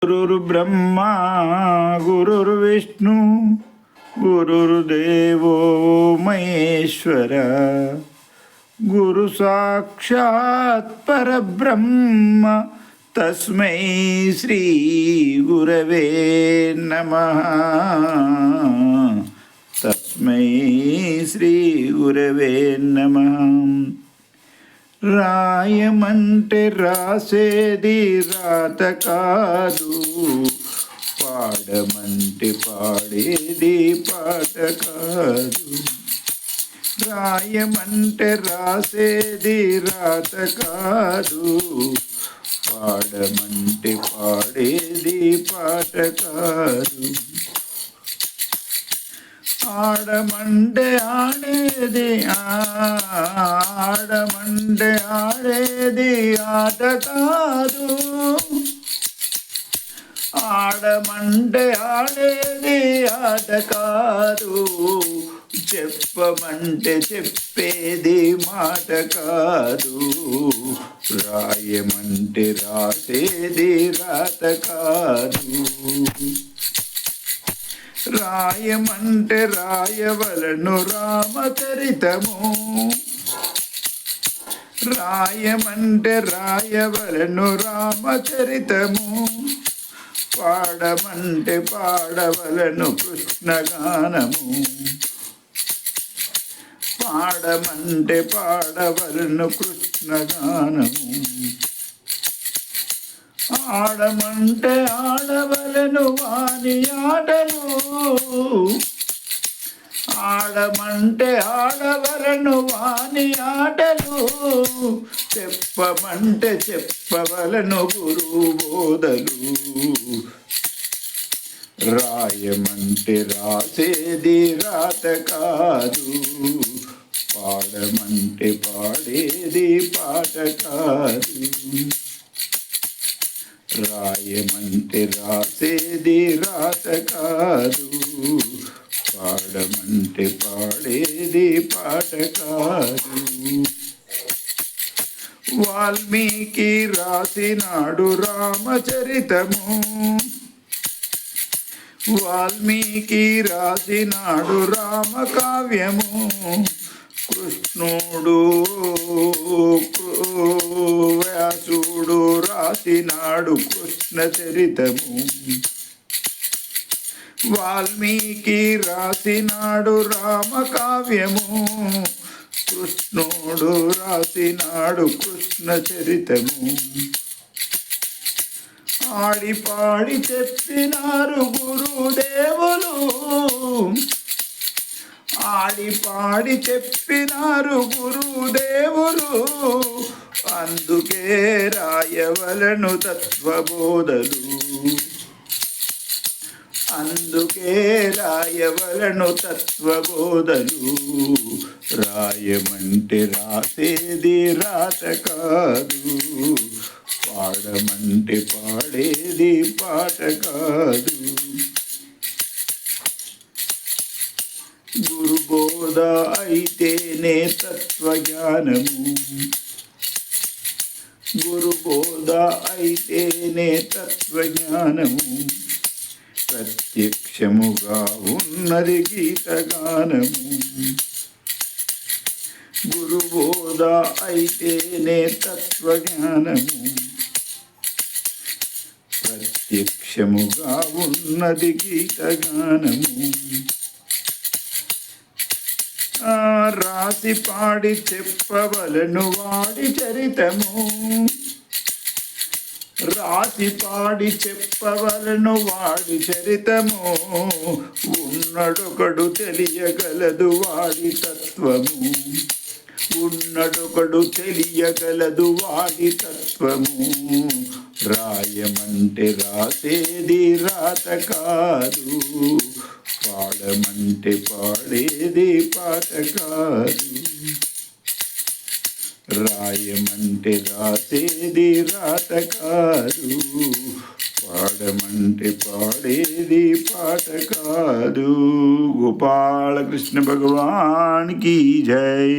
गुरुर्ब्रह्मा गुरुर्विष्णु गुरुर्देवो महेश्वर गुरु साक्षात् परब्रह्म तस्मै श्री गुरवे नमः तस्मै श्री गुरवे नमः। రాయమంటే రాసేది రాత కాదు, పాడమంటే పాడేది పాట కాదు. రాయమంటే రాసేది రాత కాదు, పాడమంటే పాడేది పాట కాదు. ఆడమంటే ఆడేది ఆడమంటే ఆడేది ఆట కాదు, ఆడమంటే ఆడేది ఆట కాదు. చెప్పమంటే చెప్పేది మాట కాదు, రాయమంటే రాసేది రాత కాదు. రాయమంటే రాయవలను రామచరితము, రాయమంటే రాయవలను రామచరితము. పాడమంటే పాడవలను కృష్ణగానము, పాడమంటే పాడవలను కృష్ణగానము. ఆడమంటే ఆడవలను వాని ఆటలు, ఆడమంటే ఆడవలను వాని ఆటలు. చెప్పమంటే చెప్పవలను గురు బోధలు, రాయమంటే రాసేది రాత కాదు, పాడమంటే పాడేది పాట కాదు. రాయమంటే రాసేది రాత కాదు, పాడమంటే పాడేది పాట కాదు. వాల్మీకి రాసినాడు రామచరితము, వాల్మీకి రాసినాడు రామకావ్యము. కృష్ణుడు వ్యాసుడు రాసినాడు కృష్ణ చరితము. వాల్మీకి రాసినాడు రామకావ్యము, కృష్ణుడు రాసినాడు కృష్ణ చరితము. ఆడి పాడి చెప్పినారు గురుదేవులు, ఆడి పాడి చెప్పినారు గురుదేవులు. అందుకే రాయవలను తత్వబోధలు, అందుకే రాయవలను తత్వబోధలు. రాయమంటే రాసేది రాత కాదు, పాడమంటే పాడేది పాట కాదు. గురుబోధ అయితేనే తత్వజ్ఞానము, గురుబోధ అయితేనే తత్వజ్ఞానము. ప్రత్యక్షముగా ఉన్నది గీతగానము, గురుబోధ అయితేనే తత్వజ్ఞానము. ప్రత్యక్షముగా ఉన్నది గీతగానము. రాసి పాడి చెప్పవలను వాడి చరితము, రాసి పాడి చెప్పవలను వాడి చరితము. ఉన్నడొకడు తెలియగలదు వాడి తత్వము, ఉన్నడొకడు తెలియగలదు వాడి తత్వము. రాయమంటే రాసేది రాత కాదు, పాడమంటే పాడేది పాట కాదు. రాయమంటే రాసేది రాత కాదు, పాడమంటే పాడేది పాట కాదు. గోపాలకృష్ణ భగవాన్ की जय।